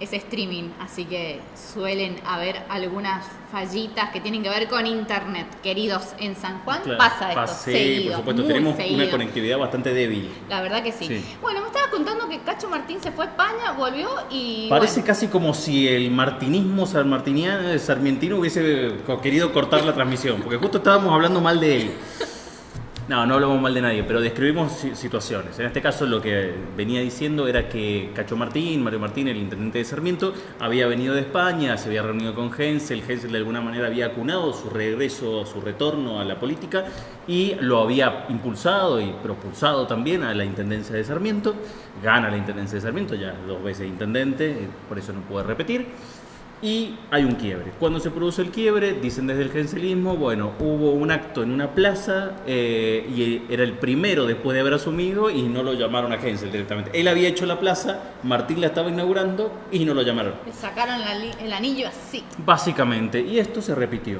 es streaming, así que suelen haber algunas fallitas que tienen que ver con internet. Queridos, en San Juan Claro, pasa esto sí, seguido, por supuesto, muy tenemos seguido. una conectividad bastante débil. La verdad que sí. Sí. Bueno, me estaba contando que Cacho Martín se fue a España, volvió y... Parece bueno, casi como si el martinismo sarmientino hubiese querido cortar la transmisión, porque justo estábamos hablando mal de él. No, no hablamos mal de nadie, pero describimos situaciones. En este caso lo que venía diciendo era que Cacho Martín, Mario Martín, el intendente de Sarmiento, había venido de España, se había reunido con Hensel de alguna manera había acunado su regreso, su retorno a la política y lo había impulsado y propulsado también a la intendencia de Sarmiento. Gana la intendencia de Sarmiento, ya 2 veces intendente, por eso no puede repetir. Y hay un quiebre. Cuando se produce el quiebre, dicen desde el genselismo, bueno, hubo un acto en una plaza y era el primero después de haber asumido y no lo llamaron a Hensel directamente. Él había hecho la plaza, Martín la estaba inaugurando y no lo llamaron. le sacaron el anillo así. Básicamente, y esto se repitió.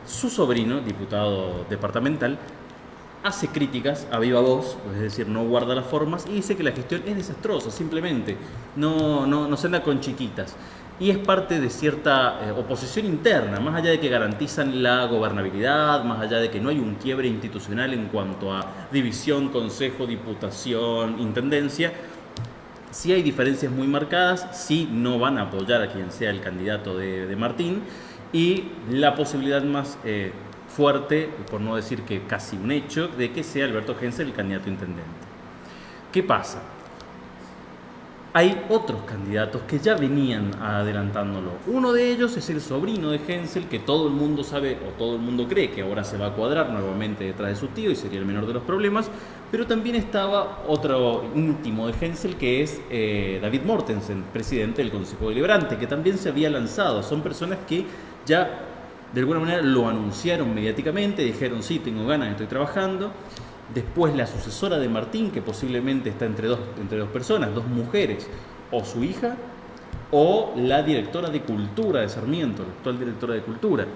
Su sobrino, diputado departamental, hace críticas a viva voz, es decir, no guarda las formas y dice que la gestión es desastrosa, simplemente. No se anda con chiquitas. Y es parte de cierta oposición interna, más allá de que garantizan la gobernabilidad, más allá de que no hay un quiebre institucional en cuanto a división, consejo, diputación, intendencia. Sí hay diferencias muy marcadas, sí no van a apoyar a quien sea el candidato de Martín y la posibilidad más fuerte, por no decir que casi un hecho, de que sea Alberto Hensel el candidato a intendente. ¿Qué pasa? Hay otros candidatos que ya venían adelantándolo. Uno de ellos es el sobrino de Hensel, que todo el mundo sabe o todo el mundo cree que ahora se va a cuadrar nuevamente detrás de su tío y sería el menor de los problemas. Pero también estaba otro íntimo de Hensel, que es David Mortensen, presidente del Consejo Deliberante, que también se había lanzado. Son personas que ya de alguna manera lo anunciaron mediáticamente, dijeron sí, tengo ganas, estoy trabajando. Después la sucesora de Martín, que posiblemente está entre dos personas, 2 mujeres, o su hija, o la directora de Cultura de Sarmiento, la actual directora de Cultura.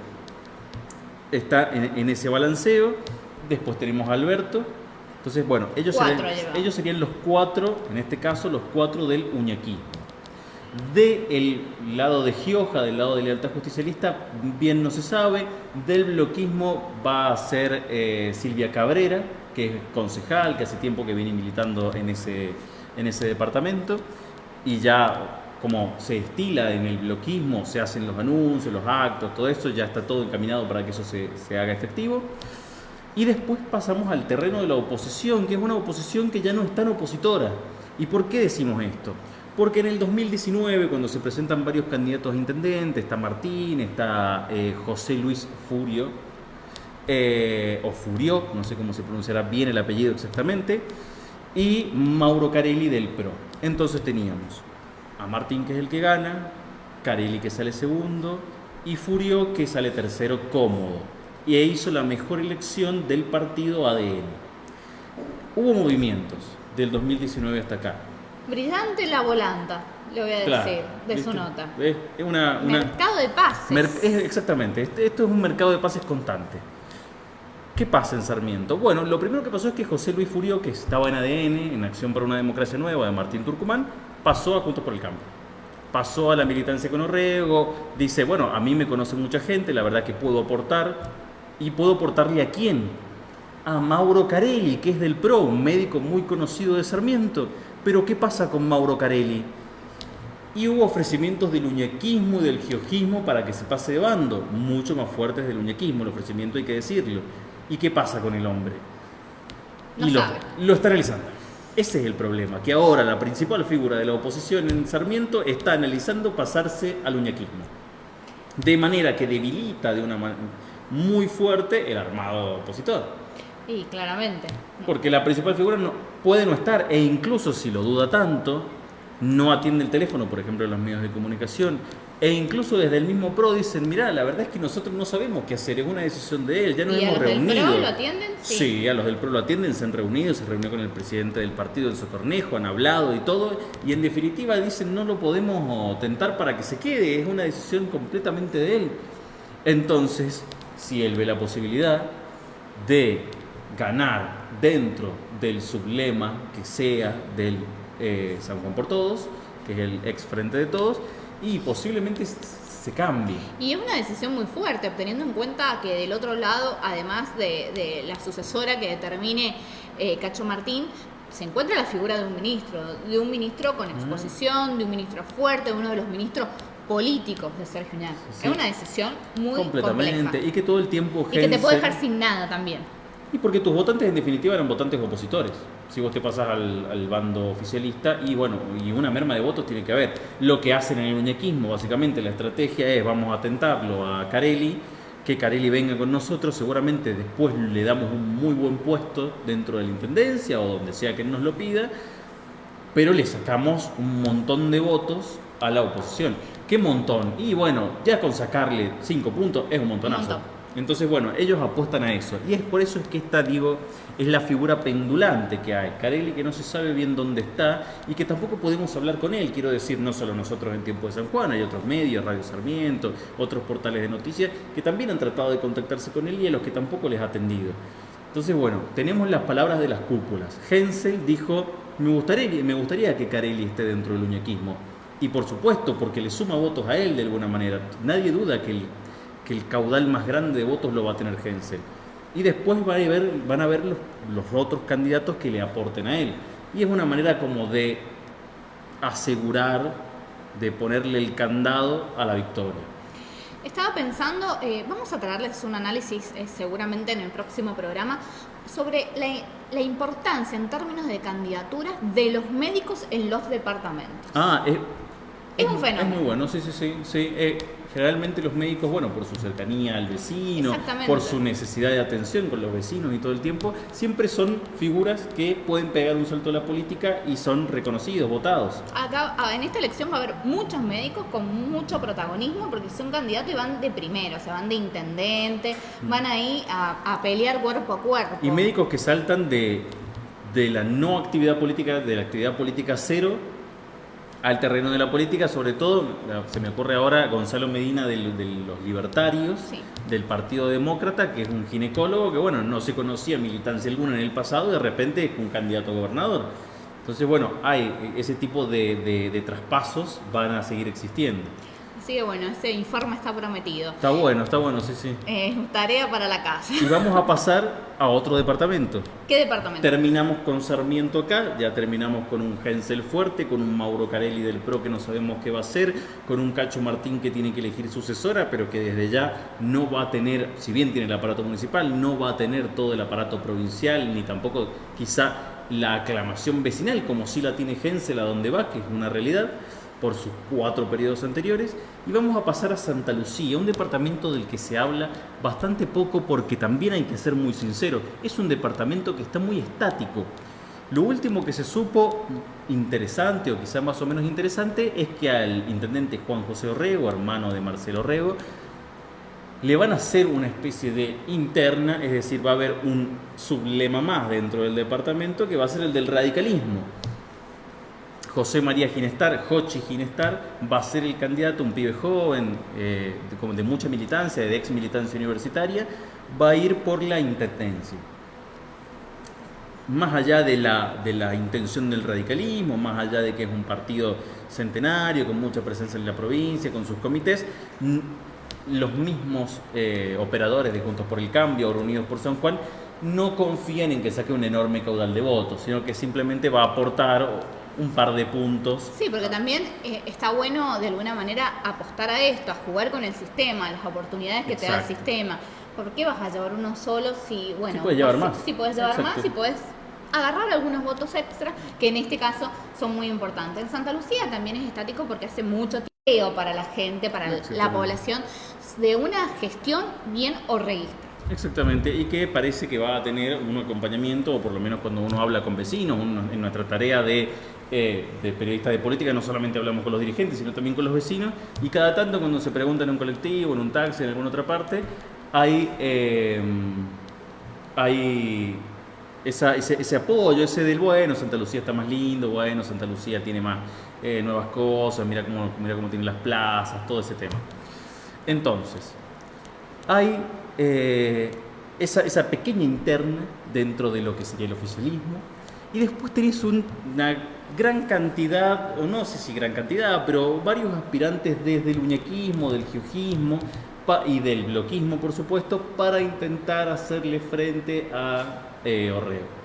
Está en ese balanceo. Después tenemos a Alberto. Entonces, bueno, ellos serían los 4, en este caso, los 4 del Uñaquí. Del lado de Gioja, del lado de Lealtad Justicialista, bien no se sabe. Del bloquismo va a ser Silvia Cabrera, que es concejal, que hace tiempo que viene militando en ese departamento, y ya como se estila en el bloquismo, se hacen los anuncios, los actos, todo eso, ya está todo encaminado para que eso se haga efectivo. Y después pasamos al terreno de la oposición, que es una oposición que ya no es tan opositora. ¿Y por qué decimos esto? Porque en el 2019, cuando se presentan varios candidatos a intendente, está Martín, está José Luis Furio, o Furió, no sé cómo se pronunciará bien el apellido exactamente, y Mauro Carelli del PRO. Entonces teníamos a Martín, que es el que gana, Carelli, que sale segundo, y Furió, que sale tercero cómodo. Y hizo la mejor elección del partido ADN. Hubo movimientos del 2019 hasta acá. Brillante la volanta, le voy a decir, de su nota. Es mercado de pases. Exactamente, esto es un mercado de pases constante. ¿Qué pasa en Sarmiento? Bueno, lo primero que pasó es que José Luis Furió, que estaba en ADN, en Acción para una Democracia Nueva, de Martín Tucumán, pasó a Juntos por el Cambio. Pasó a la militancia con Orrego, dice, bueno, a mí me conoce mucha gente, la verdad que puedo aportar, y puedo aportarle ¿a quién? A Mauro Carelli, que es del PRO, un médico muy conocido de Sarmiento. Pero ¿qué pasa con Mauro Carelli? Y hubo ofrecimientos del uñaquismo y del giojismo para que se pase de bando, mucho más fuertes del uñaquismo, el ofrecimiento hay que decirlo. ¿Y qué pasa con el hombre? Lo está analizando. Ese es el problema, que ahora la principal figura de la oposición en Sarmiento está analizando pasarse al uñaquismo. De manera que debilita de una manera muy fuerte el armado opositor. Y claramente. Porque la principal figura puede no estar, e incluso si lo duda tanto, no atiende el teléfono, por ejemplo, en los medios de comunicación, e incluso desde el mismo PRO dicen, mirá, la verdad es que nosotros no sabemos qué hacer, es una decisión de él, ya nos hemos reunido. ¿Y a los del PRO lo atienden? Sí, a los del PRO lo atienden, se han reunido, se reunió con el presidente del partido, Enzo Cornejo, han hablado y todo, y en definitiva dicen, no lo podemos tentar para que se quede, es una decisión completamente de él. Entonces, si él ve la posibilidad de ganar dentro del sublema que sea del San Juan por Todos, que es el ex Frente de Todos, y posiblemente se cambie. Y es una decisión muy fuerte, teniendo en cuenta que del otro lado, además de la sucesora que determine Cacho Martín, se encuentra la figura de un ministro con exposición, de un ministro fuerte, de uno de los ministros políticos de Sergio Uñal. Sí. Es una decisión muy Completamente. compleja. Y que todo el tiempo Y que te puede dejar sin nada también. Y porque tus votantes en definitiva eran votantes opositores. Si vos te pasas al bando oficialista, y bueno, y una merma de votos tiene que haber. Lo que hacen en el muñequismo, básicamente la estrategia es: vamos a tentarlo a Carelli, que Carelli venga con nosotros, seguramente después le damos un muy buen puesto dentro de la intendencia o donde sea que nos lo pida, pero le sacamos un montón de votos a la oposición. ¿Qué montón? Y bueno, ya con sacarle 5 puntos es un montonazo. Un montón. Entonces, bueno, ellos apuestan a eso. Y es por eso es que esta, digo, es la figura pendulante que hay. Carelli, que no se sabe bien dónde está y que tampoco podemos hablar con él. Quiero decir, no solo nosotros en Tiempo de San Juan, hay otros medios, Radio Sarmiento, otros portales de noticias, que también han tratado de contactarse con él y a los que tampoco les ha atendido. Entonces, bueno, tenemos las palabras de las cúpulas. Hensel dijo: me gustaría que Carelli esté dentro del uñaquismo. Y por supuesto, porque le suma votos a él de alguna manera. Nadie duda que el caudal más grande de votos lo va a tener Hensel. Y después van a ver los otros candidatos que le aporten a él. Y es una manera como de asegurar, de ponerle el candado a la victoria. Estaba pensando, vamos a traerles un análisis seguramente en el próximo programa sobre la importancia en términos de candidaturas de los médicos en los departamentos. Es un fenómeno. Es muy bueno, sí. Generalmente los médicos, bueno, por su cercanía al vecino, por su necesidad de atención con los vecinos y todo el tiempo, siempre son figuras que pueden pegar un salto a la política y son reconocidos, votados. Acá, en esta elección va a haber muchos médicos con mucho protagonismo porque son candidatos y van de primero, o sea, van de intendente, van ahí a pelear cuerpo a cuerpo. Y médicos que saltan de la no actividad política, de la actividad política cero, al terreno de la política. Sobre todo, se me ocurre ahora Gonzalo Medina de los Libertarios, sí, del Partido Demócrata, que es un ginecólogo que, bueno, no se conocía militancia alguna en el pasado, y de repente es un candidato a gobernador. Entonces, bueno, hay ese tipo de traspasos, van a seguir existiendo. Así que bueno, ese informe está prometido. Está bueno, sí. Tarea para la casa. Y vamos a pasar a otro departamento. ¿Qué departamento? Terminamos con Sarmiento acá, ya terminamos con un Hensel fuerte, con un Mauro Carelli del PRO que no sabemos qué va a hacer, con un Cacho Martín que tiene que elegir sucesora, pero que desde ya no va a tener, si bien tiene el aparato municipal, no va a tener todo el aparato provincial, ni tampoco quizá la aclamación vecinal, como sí la tiene Hensel a donde va, que es una realidad, por sus 4 periodos anteriores. Y vamos a pasar a Santa Lucía, un departamento del que se habla bastante poco porque también hay que ser muy sincero, es un departamento que está muy estático. Lo último que se supo interesante, o quizá más o menos interesante, es que al intendente Juan José Orrego, hermano de Marcelo Orrego, le van a hacer una especie de interna, es decir, va a haber un sublema más dentro del departamento que va a ser el del radicalismo. José María Ginestar, Jochi Ginestar, va a ser el candidato, un pibe joven, de mucha militancia, de ex militancia universitaria, va a ir por la intendencia. Más allá de la intención del radicalismo, más allá de que es un partido centenario, con mucha presencia en la provincia, con sus comités, los mismos operadores de Juntos por el Cambio, ahora Unidos por San Juan, no confían en que saque un enorme caudal de votos, sino que simplemente va a aportar un par de puntos. Sí, porque también está bueno de alguna manera apostar a esto, a jugar con el sistema, las oportunidades que te da el sistema. ¿Por qué vas a llevar uno solo si, bueno, sí puedes llevar más? Sí puedes llevar más y puedes agarrar algunos votos extra, que en este caso son muy importantes. En Santa Lucía también es estático porque hace mucho tiempo para la gente, para la población, de una gestión bien orreguista. Exactamente, y que parece que va a tener un acompañamiento, o por lo menos cuando uno habla con vecinos, en nuestra tarea de periodistas de política, no solamente hablamos con los dirigentes, sino también con los vecinos, y cada tanto cuando se pregunta en un colectivo, en un taxi, en alguna otra parte, hay ese apoyo, ese del bueno, Santa Lucía está más lindo, bueno, Santa Lucía tiene más nuevas cosas, mira cómo tiene las plazas, todo ese tema. Entonces, hay esa pequeña interna dentro de lo que sería el oficialismo, Y después tenés una gran cantidad, o no sé si gran cantidad, pero varios aspirantes desde el uñequismo, del jiujismo y del bloquismo, por supuesto, para intentar hacerle frente a Orrego.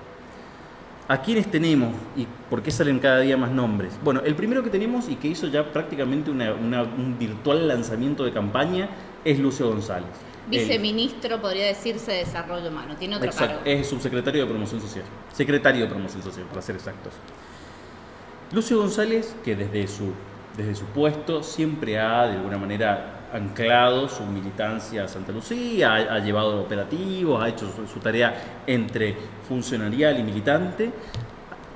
¿A quiénes tenemos y por qué salen cada día más nombres? Bueno, el primero que tenemos y que hizo ya prácticamente un virtual lanzamiento de campaña es Lucio González. Viceministro, podría decirse, de Desarrollo Humano. Tiene otro cargo. Es subsecretario de Promoción Social. Secretario de Promoción Social, para ser exactos. Lucio González, que desde su puesto siempre ha, de alguna manera, anclado su militancia a Santa Lucía, ha llevado operativos, ha hecho su tarea entre funcionarial y militante.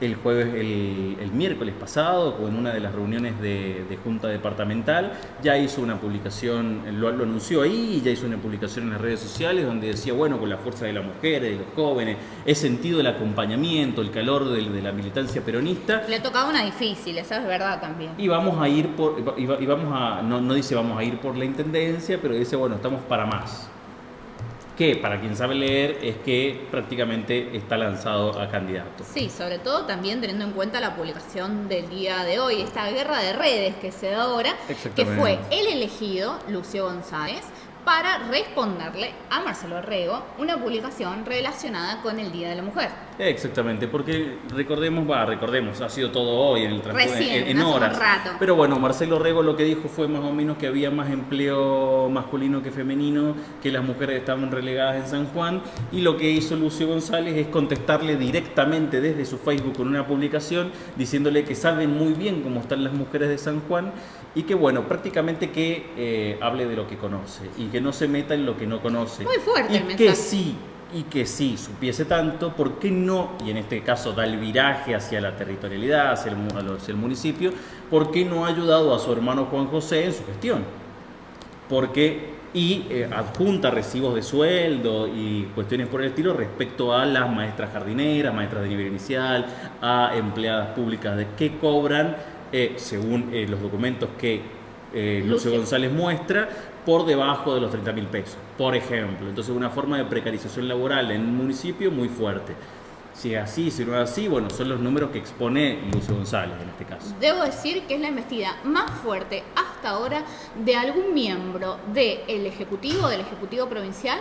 El miércoles pasado, en una de las reuniones de junta departamental, ya hizo una publicación, lo anunció ahí, ya hizo una publicación en las redes sociales donde decía, bueno, con la fuerza de las mujeres, de los jóvenes, he sentido el acompañamiento, el calor de la militancia peronista. Le tocaba una difícil, esa es verdad también. Y vamos a ir no dice vamos a ir por la intendencia, pero dice, bueno, estamos para más. Que para quien sabe leer es que prácticamente está lanzado a candidato. Sí, sobre todo también teniendo en cuenta la publicación del día de hoy, esta guerra de redes que se da ahora, que fue el elegido, Lucio González, para responderle a Marcelo Orrego una publicación relacionada con el Día de la Mujer. Exactamente, porque recordemos, ha sido todo hoy en el transcurso, en horas. Un rato. Pero bueno, Marcelo Orrego lo que dijo fue más o menos que había más empleo masculino que femenino, que las mujeres estaban relegadas en San Juan, y lo que hizo Lucio González es contestarle directamente desde su Facebook con una publicación diciéndole que saben muy bien cómo están las mujeres de San Juan y que bueno, prácticamente que hable de lo que conoce y que no se meta en lo que no conoce. Muy fuerte el mensaje. Y que sí supiese tanto, ¿por qué no? Y en este caso da el viraje hacia la territorialidad, hacia el municipio, ¿por qué no ha ayudado a su hermano Juan José en su gestión? Adjunta recibos de sueldo y cuestiones por el estilo respecto a las maestras jardineras, maestras de nivel inicial, a empleadas públicas que cobran, según los documentos que Lucio González muestra, por debajo de los 30.000 pesos, por ejemplo. Entonces, una forma de precarización laboral en un municipio muy fuerte. Si es así, si no es así, bueno, son los números que expone Lucio González en este caso. Debo decir que es la embestida más fuerte hasta ahora de algún miembro del Ejecutivo Provincial,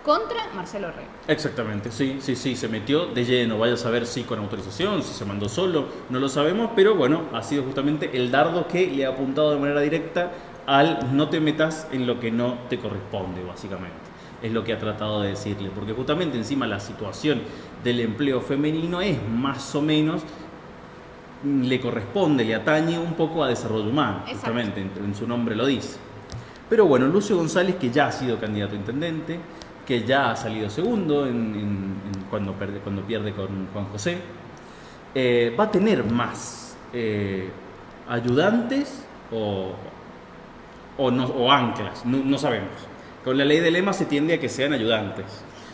contra Marcelo Orrego. Exactamente, sí, se metió de lleno. Vaya a saber si con autorización, si se mandó solo, no lo sabemos, pero bueno, ha sido justamente el dardo que le ha apuntado de manera directa al no te metas en lo que no te corresponde, básicamente. Es lo que ha tratado de decirle, porque justamente encima la situación del empleo femenino es más o menos, le corresponde, le atañe un poco a desarrollo humano. Exacto. Justamente, en su nombre lo dice. Pero bueno, Lucio González, que ya ha sido candidato a intendente, que ya ha salido segundo cuando pierde con Juan José, va a tener más ayudantes o anclas, no sabemos. Con la ley de lema se tiende a que sean ayudantes.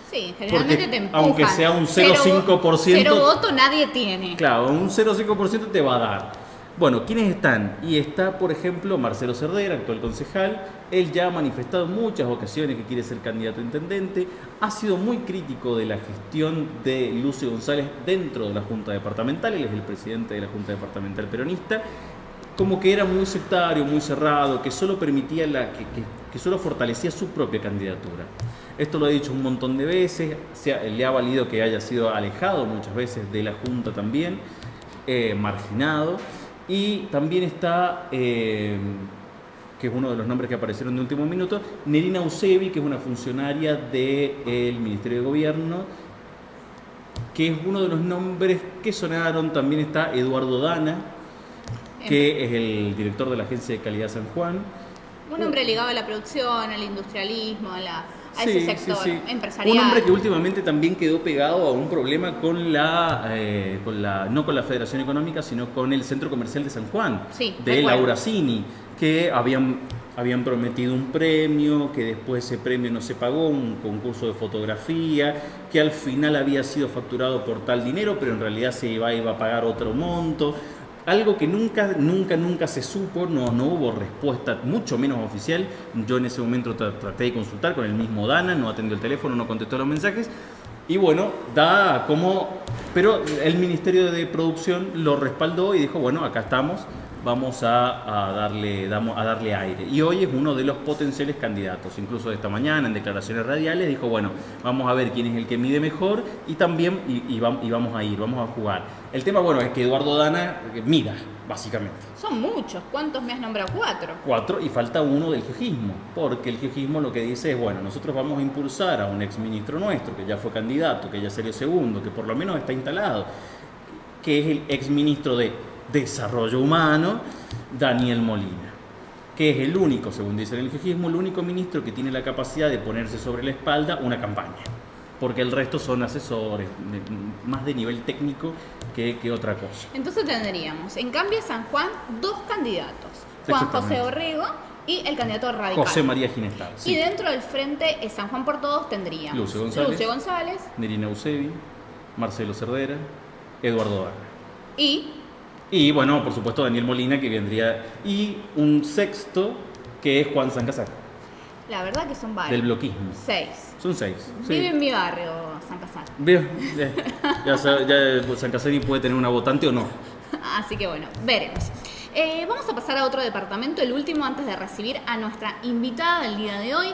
Sí, generalmente porque te empujan. Aunque sea un 0,5%. Cero voto nadie tiene. Claro, un 0,5% te va a dar. Bueno, ¿quiénes están? Y está, por ejemplo, Marcelo Cerdeira, actual concejal. Él ya ha manifestado en muchas ocasiones que quiere ser candidato a intendente. Ha sido muy crítico de la gestión de Lucio González dentro de la Junta Departamental. Él es el presidente de la Junta Departamental Peronista. Como que era muy sectario, muy cerrado, que solo permitía que solo fortalecía su propia candidatura. Esto lo ha dicho un montón de veces, le ha valido que haya sido alejado muchas veces de la Junta también, marginado. Y también está, que es uno de los nombres que aparecieron de último minuto, Nerina Usevi, que es una funcionaria del Ministerio de Gobierno, que es uno de los nombres que sonaron. También está Eduardo Dana, que es el director de la Agencia de Calidad San Juan. Un hombre ligado a la producción, al industrialismo, a ese sector empresarial. Un hombre que últimamente también quedó pegado a un problema no con la Federación Económica, sino con el Centro Comercial de San Juan, de Laura Cini, que habían prometido un premio, que después ese premio no se pagó, un concurso de fotografía, que al final había sido facturado por tal dinero, pero en realidad se iba a pagar otro monto. Algo que nunca se supo, no hubo respuesta, mucho menos oficial. Yo en ese momento traté de consultar con el mismo Dana, no atendió el teléfono, no contestó los mensajes. Y bueno, da como... Pero el Ministerio de Producción lo respaldó y dijo, bueno, acá estamos, vamos a darle aire. Y hoy es uno de los potenciales candidatos. Incluso esta mañana en declaraciones radiales dijo, bueno, vamos a ver quién es el que mide mejor y también vamos a jugar. El tema, bueno, es que Eduardo Dana mida, básicamente. Son muchos. ¿Cuántos me has nombrado? 4. 4 y falta uno del giojismo, porque el giojismo lo que dice es, bueno, nosotros vamos a impulsar a un exministro nuestro, que ya fue candidato, que ya salió segundo, que por lo menos está instalado, que es el exministro de Desarrollo Humano, Daniel Molina, que es el único, según dice el giojismo, el único ministro que tiene la capacidad de ponerse sobre la espalda una campaña, porque el resto son asesores, más de nivel técnico que otra cosa. Entonces tendríamos, en cambio, San Juan, 2 candidatos. Juan José Orrego y el candidato radical. José María Ginestar. Sí. Y dentro del frente San Juan por Todos tendríamos Lucio González, Nerina Usebi, Marcelo Cervera, Eduardo Dana. Y bueno, por supuesto Daniel Molina, que vendría. Y un sexto, que es Juan Sancasar. La verdad que son varios. Del bloquismo. 6. Son 6. Vive en mi barrio, San Casar. Ya San Casari puede tener una votante o no. Así que bueno, veremos. Vamos a pasar a otro departamento, el último antes de recibir a nuestra invitada del día de hoy.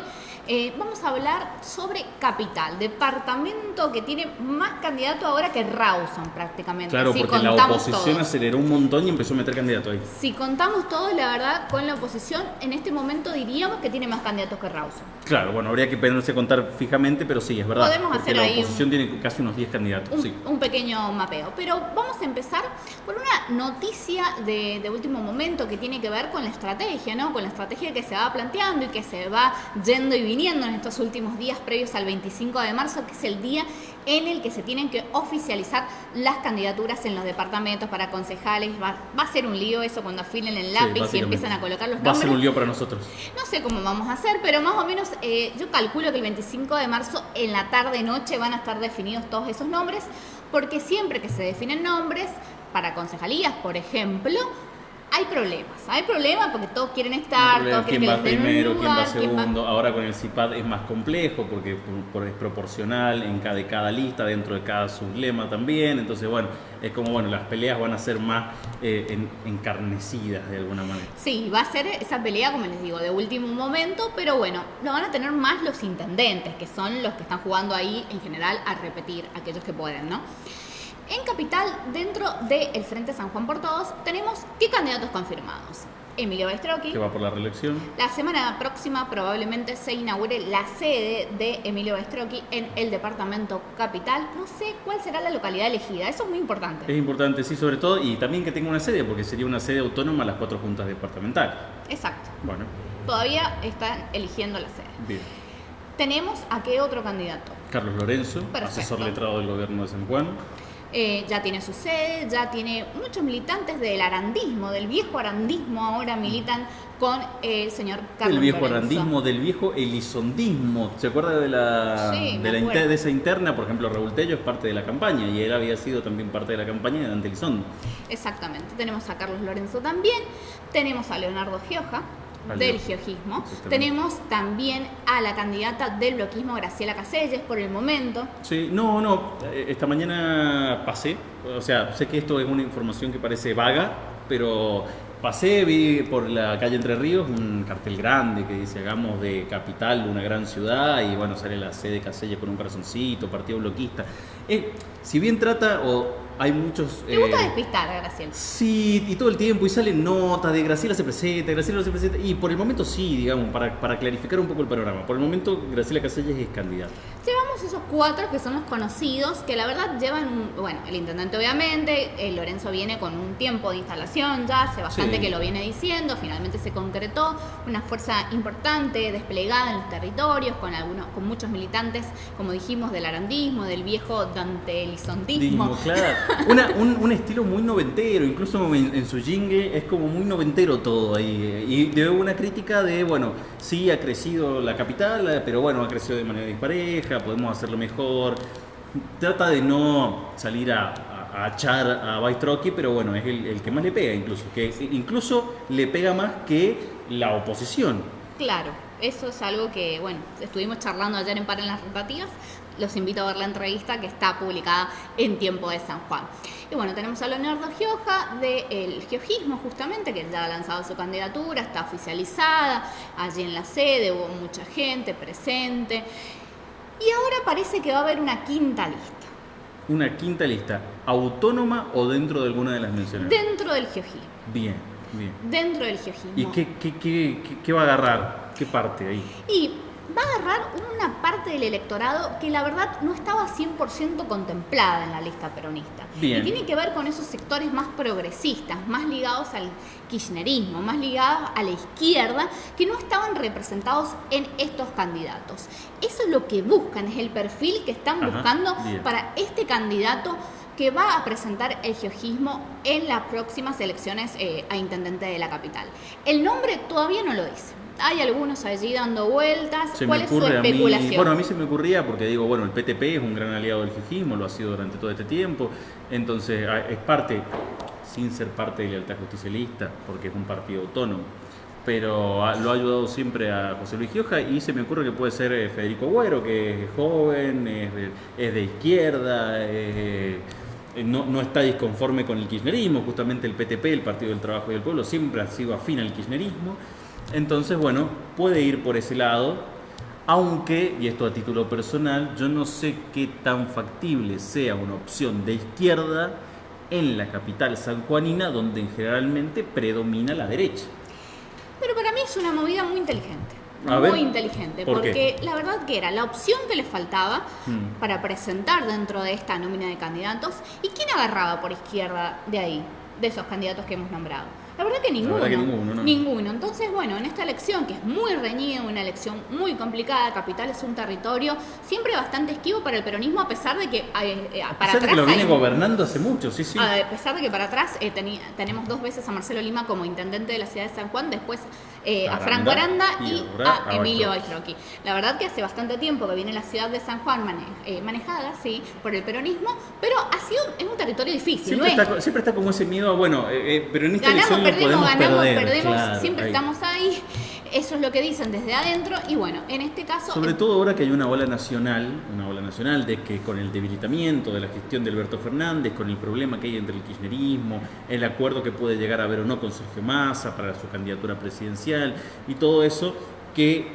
Vamos a hablar sobre Capital, departamento que tiene más candidatos ahora que Rawson prácticamente. Claro, si porque la oposición aceleró un montón y empezó a meter candidatos ahí. Si contamos todos, la verdad, con la oposición, en este momento diríamos que tiene más candidatos que Rawson. Claro, bueno, habría que ponerse a contar fijamente, pero sí, es verdad. Podemos hacer la ahí oposición tiene casi unos 10 candidatos. Un pequeño mapeo. Pero vamos a empezar por una noticia de último momento que tiene que ver con la estrategia, ¿no? Con la estrategia que se va planteando y que se va yendo y viniendo en estos últimos días previos al 25 de marzo, que es el día en el que se tienen que oficializar las candidaturas en los departamentos para concejales. Va a ser un lío eso cuando afilen el lápiz y empiezan a colocar los nombres. Va a ser un lío para nosotros. No sé cómo vamos a hacer, pero más o menos yo calculo que el 25 de marzo en la tarde-noche van a estar definidos todos esos nombres, porque siempre que se definen nombres para concejalías, por ejemplo, hay problemas porque todos quieren estar, todos quieren quién va que les den primero, un quién va lugar, segundo. Ahora con el CIPAD es más complejo porque es proporcional de cada lista, dentro de cada sublema también. Entonces, bueno, es como, bueno, las peleas van a ser más encarnecidas de alguna manera. Sí, va a ser esa pelea, como les digo, de último momento, pero bueno, lo van a tener más los intendentes, que son los que están jugando ahí en general a repetir, aquellos que pueden, ¿no? En Capital, dentro del Frente San Juan por Todos, tenemos ¿qué candidatos confirmados? Emilio Baistrocchi, que va por la reelección. La semana próxima probablemente se inaugure la sede de Emilio Baistrocchi en el departamento Capital. No sé cuál será la localidad elegida, eso es muy importante. Es importante, sí, sobre todo, y también que tenga una sede, porque sería una sede autónoma a las 4 juntas departamentales. Exacto. Bueno. Todavía están eligiendo la sede. Bien. ¿Tenemos a qué otro candidato? Carlos Lorenzo, Perfecto. asesor letrado del gobierno de San Juan. Ya tiene su sede, ya tiene muchos militantes del arandismo, del viejo arandismo, ahora militan con el señor Carlos Del viejo Lorenzo. arandismo, del viejo elizondismo. ¿Se acuerda de esa interna? Por ejemplo, Raúl Tello es parte de la campaña y él había sido también parte de la campaña de Dante Elizondo. Exactamente. Tenemos a Carlos Lorenzo también, tenemos a Leonardo Gioja, del giojismo. Tenemos también a la candidata del bloquismo, Graciela Caselles, por el momento. Sí, esta mañana pasé, o sea, sé que esto es una información que parece vaga, pero pasé, vi por la calle Entre Ríos un cartel grande que dice hagamos de Capital una gran ciudad y bueno, sale la sede Caselles con un corazoncito, partido bloquista. Si bien trata hay muchos... ¿Te gusta despistar a Graciela? Sí, y todo el tiempo, y salen notas de Graciela se presenta, y por el momento sí, digamos, para clarificar un poco el panorama. Por el momento, Graciela Caselles es candidata. Llevamos esos 4 que son los conocidos, que la verdad llevan, el intendente obviamente, Lorenzo viene con un tiempo de instalación ya, hace bastante que lo viene diciendo, finalmente se concretó, una fuerza importante, desplegada en los territorios, con muchos militantes, como dijimos, del arandismo, del viejo Dante Elizondismo. Claro. Un estilo muy noventero, incluso en su jingle es como muy noventero todo ahí. Y de una crítica de, sí ha crecido la capital, pero ha crecido de manera dispareja, podemos hacerlo mejor. Trata de no salir a echar a Baistrocchi, pero es el que más le pega incluso le pega más que la oposición. Claro. Eso es algo que, bueno, estuvimos charlando ayer en Para en las Rotativas. Los invito a ver la entrevista que está publicada en Tiempo de San Juan. Y bueno, tenemos a Leonardo Gioja del Giojismo, justamente, que ya ha lanzado su candidatura, está oficializada. Allí en la sede hubo mucha gente presente. Y ahora parece que va a haber una quinta lista. ¿Una quinta lista autónoma o dentro de alguna de las mencionadas? Dentro del Giojismo. Bien, bien. Dentro del Giojismo. ¿Y qué va a agarrar? ¿Qué parte ahí? Y va a agarrar una parte del electorado que la verdad no estaba 100% contemplada en la lista peronista. Bien. Y tiene que ver con esos sectores más progresistas, más ligados al kirchnerismo, más ligados a la izquierda, que no estaban representados en estos candidatos. Eso es lo que buscan, es el perfil que están buscando para este candidato que va a presentar el giojismo en las próximas elecciones a intendente de la capital. El nombre todavía no lo dice. Hay algunos allí dando vueltas. ¿Cuál es su especulación? A mí se me ocurría porque digo, bueno, el PTP es un gran aliado del giojismo, lo ha sido durante todo este tiempo, entonces es parte, sin ser parte de Lealtad Justicialista, porque es un partido autónomo, pero lo ha ayudado siempre a José Luis Gioja, y se me ocurre que puede ser Federico Agüero, que es joven, es de izquierda, no está disconforme con el kirchnerismo. Justamente el PTP, el Partido del Trabajo y del Pueblo, siempre ha sido afín al kirchnerismo. Entonces, bueno, puede ir por ese lado, aunque, y esto a título personal, yo no sé qué tan factible sea una opción de izquierda en la capital sanjuanina, donde generalmente predomina la derecha. Pero para mí es una movida muy inteligente. Muy inteligente, porque la verdad que era la opción que le faltaba para presentar dentro de esta nómina de candidatos. ¿Y quién agarraba por izquierda de ahí, de esos candidatos que hemos nombrado? La verdad que ninguno. ¿No? Ninguno. Entonces, bueno, en esta elección, que es muy reñida, una elección muy complicada, Capital es un territorio siempre bastante esquivo para el peronismo, a pesar de que para atrás... que lo viene gobernando hace mucho, sí. A pesar de que para atrás tenemos 2 veces a Marcelo Lima como intendente de la ciudad de San Juan, después a Franco Aranda y a Emilio Baistrocchi. La verdad que hace bastante tiempo que viene la ciudad de San Juan manejada, sí, por el peronismo, pero es un territorio difícil. Siempre está como ese miedo, pero en esta elección perdemos, perder, claro, siempre ahí estamos ahí. Eso es lo que dicen desde adentro. Y bueno, en este caso... Sobre todo ahora que hay una ola nacional de que con el debilitamiento de la gestión de Alberto Fernández, con el problema que hay entre el kirchnerismo, el acuerdo que puede llegar a haber o no con Sergio Massa para su candidatura presidencial y todo eso, que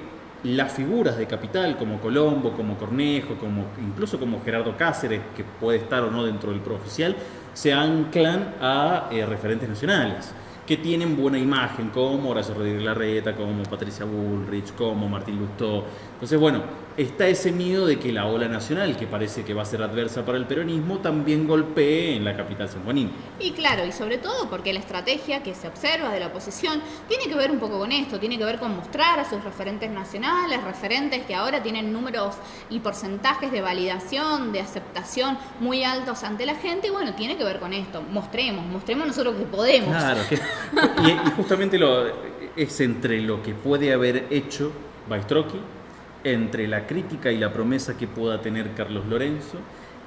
las figuras de Capital como Colombo, como Cornejo, incluso como Gerardo Cáceres, que puede estar o no dentro del PRO oficial, se anclan a referentes nacionales que tienen buena imagen, como Horacio Rodríguez Larreta, como Patricia Bullrich, como Martín Lustó. Entonces, bueno, está ese miedo de que la ola nacional, que parece que va a ser adversa para el peronismo, también golpee en la capital sanjuanina. Y claro, y sobre todo porque la estrategia que se observa de la oposición tiene que ver un poco con esto, tiene que ver con mostrar a sus referentes nacionales, referentes que ahora tienen números y porcentajes de validación, de aceptación muy altos ante la gente, y bueno, tiene que ver con esto, mostremos nosotros que podemos. Claro, y justamente es entre lo que puede haber hecho Baistrocchi, entre la crítica y la promesa que pueda tener Carlos Lorenzo,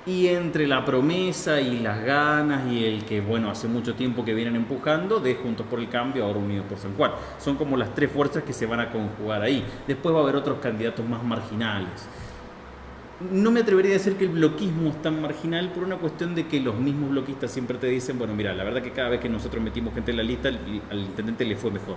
y entre la promesa y las ganas y el que, bueno, hace mucho tiempo que vienen empujando de Juntos por el Cambio, ahora Unidos por San Juan. Son como las 3 fuerzas que se van a conjugar ahí. Después va a haber otros candidatos más marginales. No me atrevería a decir que el bloquismo es tan marginal por una cuestión de que los mismos bloquistas siempre te dicen, bueno, mira, la verdad que cada vez que nosotros metimos gente en la lista, al intendente le fue mejor.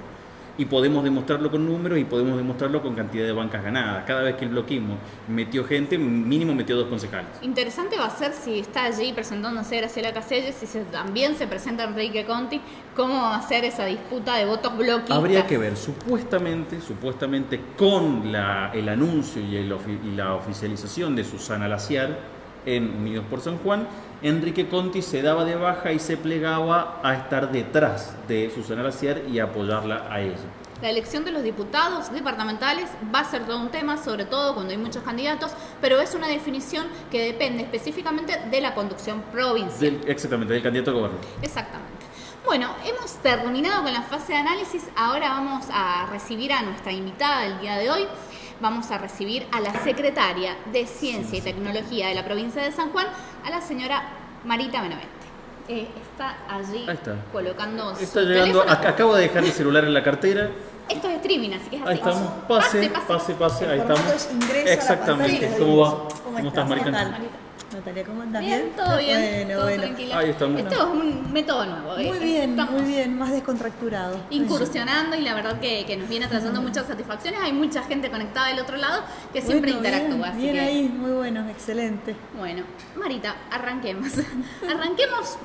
Y podemos demostrarlo con números y podemos demostrarlo con cantidad de bancas ganadas. Cada vez que el bloquismo metió gente, mínimo metió 2 concejales. Interesante va a ser si está allí presentándose Graciela Caselles, si también se presenta Enrique Conti, cómo va a ser esa disputa de votos bloquistas. Habría que ver, supuestamente con el anuncio y la oficialización de Susana Laciar en Unidos por San Juan, Enrique Conti se daba de baja y se plegaba a estar detrás de Susana Laciar y apoyarla a ella. La elección de los diputados departamentales va a ser todo un tema, sobre todo cuando hay muchos candidatos, pero es una definición que depende específicamente de la conducción provincial. Exactamente, del candidato a gobernador. Exactamente. Bueno, hemos terminado con la fase de análisis. Ahora vamos a recibir a nuestra invitada del día de hoy. Vamos a recibir a la secretaria de Ciencia y Tecnología de la provincia de San Juan, a la señora Marita Benavente. Está allí colocando está su llegando, teléfono. acabo de dejar el celular en la cartera Esto es streaming, así que es así. Ahí estamos. Pase. Ahí El formato estamos. es ingresa a la Exactamente. pantalla. ¿Cómo va? ¿Cómo estás, Marita? ¿Qué tal? Natalia, ¿cómo andás? Bien, todo bien, Bueno, todo bueno. tranquilo. Ahí estamos. Esto es un método nuevo. Estamos Muy bien, más descontracturado. incursionando y la verdad que nos viene trayendo muchas satisfacciones. Hay mucha gente conectada del otro lado que siempre Bueno, interactúa. Así bien que, ahí, muy bueno, excelente. bueno, Marita, arranquemos. Arranquemos.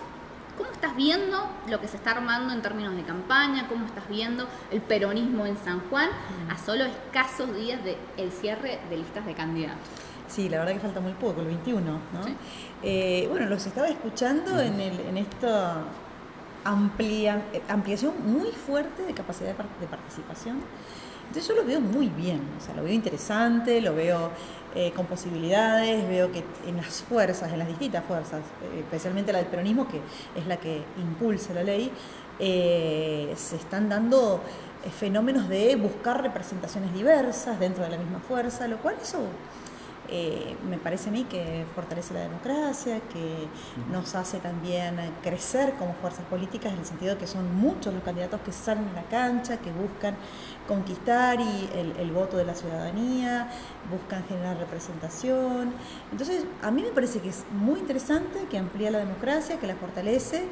¿Cómo estás viendo lo que se está armando en términos de campaña? ¿Cómo estás viendo el peronismo en San Juan a solo escasos días del cierre de listas de candidatos? Sí, la verdad que falta muy poco, el 21, ¿no? Sí. Bueno, los estaba escuchando en esta ampliación muy fuerte de capacidad de participación. Entonces yo lo veo muy bien, o sea, lo veo interesante, lo veo con posibilidades, veo que en las fuerzas, en las distintas fuerzas, especialmente la del peronismo, que es la que impulsa la ley, se están dando fenómenos de buscar representaciones diversas dentro de la misma fuerza, lo cual eso me parece a mí que fortalece la democracia, que nos hace también crecer como fuerzas políticas, en el sentido de que son muchos los candidatos que salen a la cancha, que buscan conquistar el voto de la ciudadanía, buscan generar representación. Entonces, a mí me parece que es muy interesante, que amplía la democracia, que la fortalece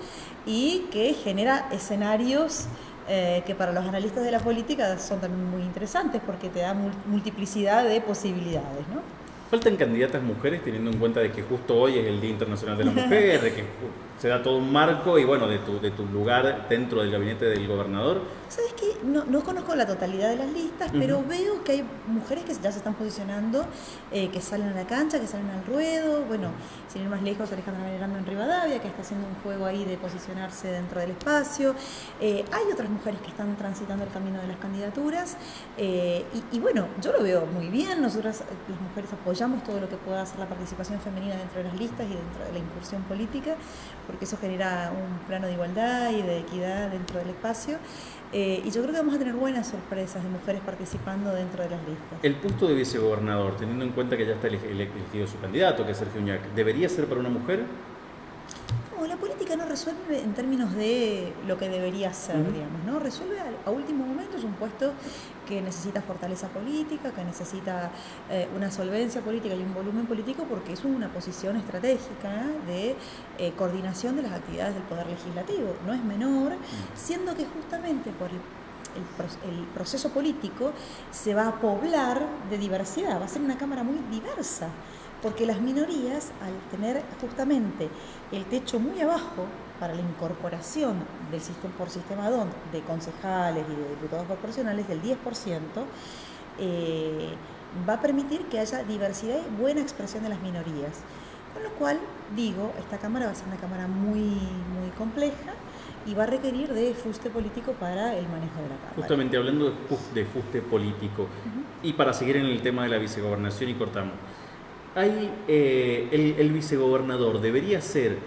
y que genera escenarios que para los analistas de la política son también muy interesantes, porque te da multiplicidad de posibilidades, ¿no? ¿Faltan candidatas mujeres, teniendo en cuenta de que justo hoy es el Día Internacional de la Mujer, de que se da todo un marco y bueno, de tu lugar dentro del gabinete del gobernador? ¿Sabes qué? No conozco la totalidad de las listas, pero veo que hay mujeres que ya se están posicionando, que salen a la cancha, que salen al ruedo. Bueno, sin ir más lejos, Alejandra Venerando en Rivadavia, que está haciendo un juego ahí de posicionarse dentro del espacio. Hay otras mujeres que están transitando el camino de las candidaturas. Y bueno, yo lo veo muy bien. Nosotras, las mujeres, apoyamos todo lo que pueda hacer la participación femenina dentro de las listas y dentro de la incursión política, porque eso genera un plano de igualdad y de equidad dentro del espacio. Y yo creo que vamos a tener buenas sorpresas de mujeres participando dentro de las listas. El puesto de vicegobernador, teniendo en cuenta que ya está elegido su candidato, que es Sergio Uñac, ¿debería ser para una mujer? No, la política no resuelve en términos de lo que debería ser, digamos, ¿no? Resuelve a último momento, es un puesto que necesita fortaleza política, que necesita una solvencia política y un volumen político, porque es una posición estratégica de coordinación de las actividades del Poder Legislativo. No es menor, siendo que justamente por el proceso político se va a poblar de diversidad, va a ser una Cámara muy diversa, porque las minorías, al tener justamente el techo muy abajo para la incorporación del sistema por sistema DON de concejales y de diputados proporcionales del 10%, va a permitir que haya diversidad y buena expresión de las minorías. Con lo cual, digo, esta Cámara va a ser una Cámara muy, muy compleja y va a requerir de fuste político para el manejo de la Cámara. Justamente hablando de fuste político, y para seguir en el tema de la vicegobernación y cortamos, el vicegobernador debería ser,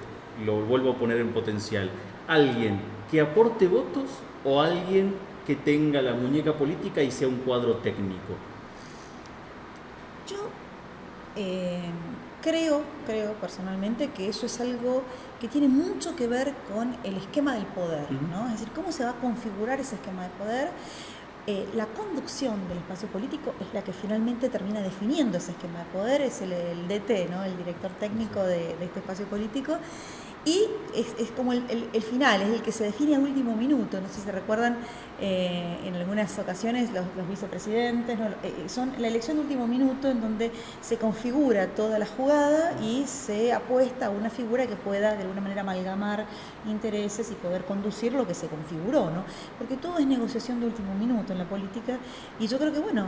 lo vuelvo a poner en potencial, alguien que aporte votos o alguien que tenga la muñeca política y sea un cuadro técnico. Yo creo personalmente que eso es algo que tiene mucho que ver con el esquema del poder, ¿no? Es decir, cómo se va a configurar ese esquema de poder. La conducción del espacio político es la que finalmente termina definiendo ese esquema de poder, es el DT, ¿no? El director técnico de este espacio político, y es como el final, es el que se define a último minuto. No sé si se recuerdan, en algunas ocasiones los vicepresidentes, ¿no? Son la elección de último minuto, en donde se configura toda la jugada y se apuesta a una figura que pueda de alguna manera amalgamar intereses y poder conducir lo que se configuró, ¿no? Porque todo es negociación de último minuto en la política, y yo creo que, bueno,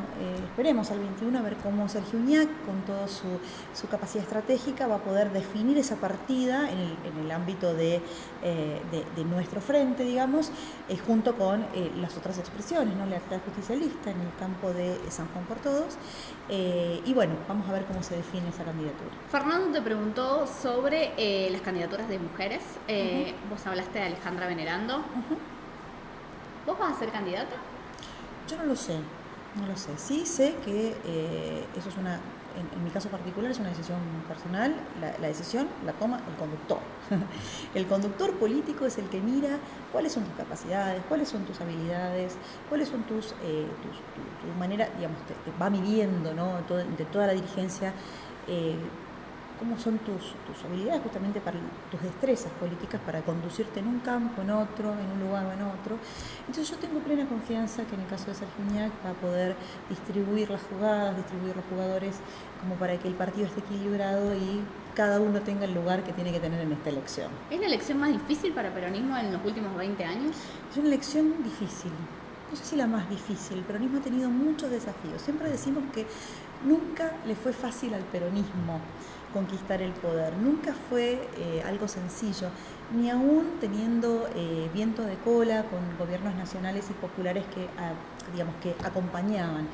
esperemos al 21 a ver cómo Sergio Uñac, con toda su capacidad estratégica, va a poder definir esa partida en el ámbito de nuestro frente, digamos, junto con las otras expresiones, ¿no? La justicialista en el campo de San Juan por Todos, y bueno, vamos a ver cómo se define esa candidatura. Fernando te preguntó sobre las candidaturas de mujeres. Vos hablaste de Alejandra Venerando. ¿Vos vas a ser candidata? Yo no lo sé. Sí sé que eso es una en mi caso particular es una decisión personal, la decisión la toma el conductor. El conductor político es el que mira cuáles son tus capacidades, cuáles son tus habilidades, cuáles son tu manera, digamos, te va midiendo, ¿no? De toda la dirigencia, cómo son tus habilidades justamente para tus destrezas políticas para conducirte en un campo, en otro, en un lugar o en otro. Entonces yo tengo plena confianza que en el caso de Sergio Uñac va a poder distribuir las jugadas, distribuir los jugadores como para que el partido esté equilibrado y cada uno tenga el lugar que tiene que tener en esta elección. ¿Es la elección más difícil para el peronismo en los últimos 20 años? Es una elección difícil. No sé si la más difícil. El peronismo ha tenido muchos desafíos. Siempre decimos que nunca le fue fácil al peronismo conquistar el poder. Nunca fue algo sencillo, ni aún teniendo viento de cola con gobiernos nacionales y populares que acompañaban.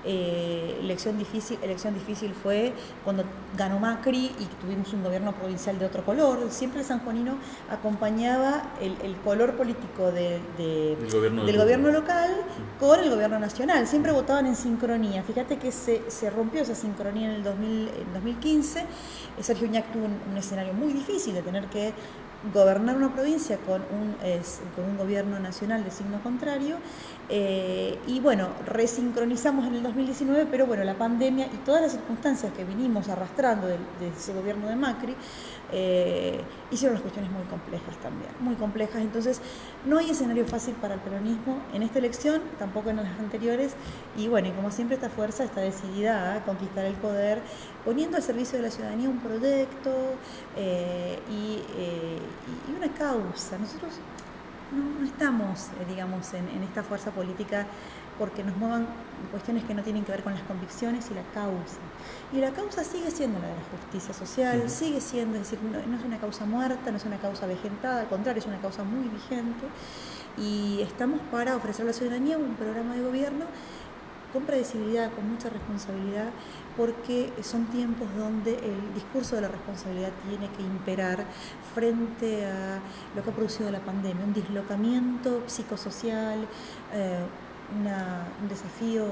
Elección difícil fue cuando ganó Macri y tuvimos un gobierno provincial de otro color. Siempre el sanjuanino acompañaba el color político del gobierno local con el gobierno nacional. Siempre votaban en sincronía. Fíjate que se rompió esa sincronía en el 2015. Sergio Uñac tuvo un escenario muy difícil de tener que gobernar una provincia con un gobierno nacional de signo contrario, y bueno, resincronizamos en el 2019, pero bueno, la pandemia y todas las circunstancias que vinimos arrastrando de ese gobierno de Macri hicieron las cuestiones muy complejas también, muy complejas. Entonces no hay escenario fácil para el peronismo en esta elección, tampoco en las anteriores, y bueno, y como siempre esta fuerza está decidida a conquistar el poder, poniendo al servicio de la ciudadanía un proyecto y una causa. Nosotros no estamos, digamos, en esta fuerza política porque nos muevan cuestiones que no tienen que ver con las convicciones y la causa. Y la causa sigue siendo la de la justicia social, sigue siendo, es decir, no es una causa muerta, no es una causa vegetada, al contrario, es una causa muy vigente. Y estamos para ofrecer a la ciudadanía un programa de gobierno con predecibilidad, con mucha responsabilidad, porque son tiempos donde el discurso de la responsabilidad tiene que imperar frente a lo que ha producido la pandemia, un dislocamiento psicosocial, un desafío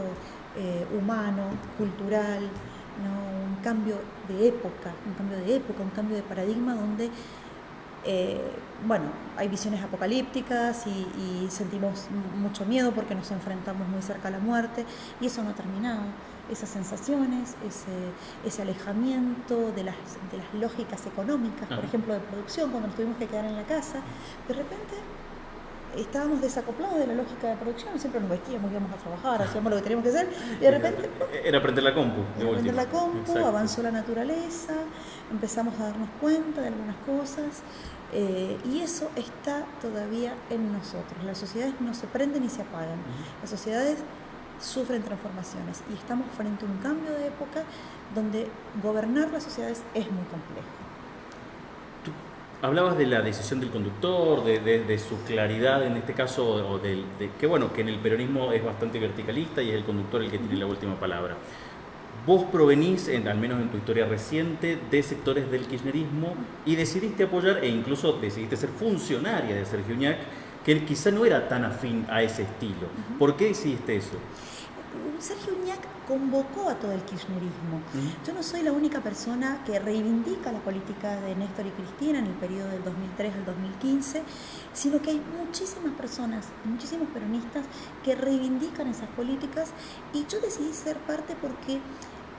humano, cultural, ¿no? Un cambio de época, un cambio de paradigma donde hay visiones apocalípticas y sentimos mucho miedo porque nos enfrentamos muy cerca a la muerte, y eso no ha terminado. Esas sensaciones, ese alejamiento de las lógicas económicas, por ejemplo, de producción, cuando nos tuvimos que quedar en la casa, de repente estábamos desacoplados de la lógica de producción, siempre nos vestíamos, íbamos a trabajar, hacíamos lo que teníamos que hacer, y de repente era aprender la compu. Exacto. Avanzó la naturaleza, empezamos a darnos cuenta de algunas cosas, y eso está todavía en nosotros. Las sociedades no se prenden ni se apagan, las sociedades sufren transformaciones y estamos frente a un cambio de época donde gobernar las sociedades es muy complejo. Hablabas de la decisión del conductor, de su claridad en este caso, o que en el peronismo es bastante verticalista y es el conductor el que tiene la última palabra. Vos provenís, al menos en tu historia reciente, de sectores del kirchnerismo y decidiste apoyar e incluso decidiste ser funcionaria de Sergio Uñac, que él quizá no era tan afín a ese estilo. ¿Por qué decidiste eso? Sergio Uñac convocó a todo el kirchnerismo. Yo no soy la única persona que reivindica la política de Néstor y Cristina en el periodo del 2003 al 2015, sino que hay muchísimas personas, muchísimos peronistas que reivindican esas políticas, y yo decidí ser parte porque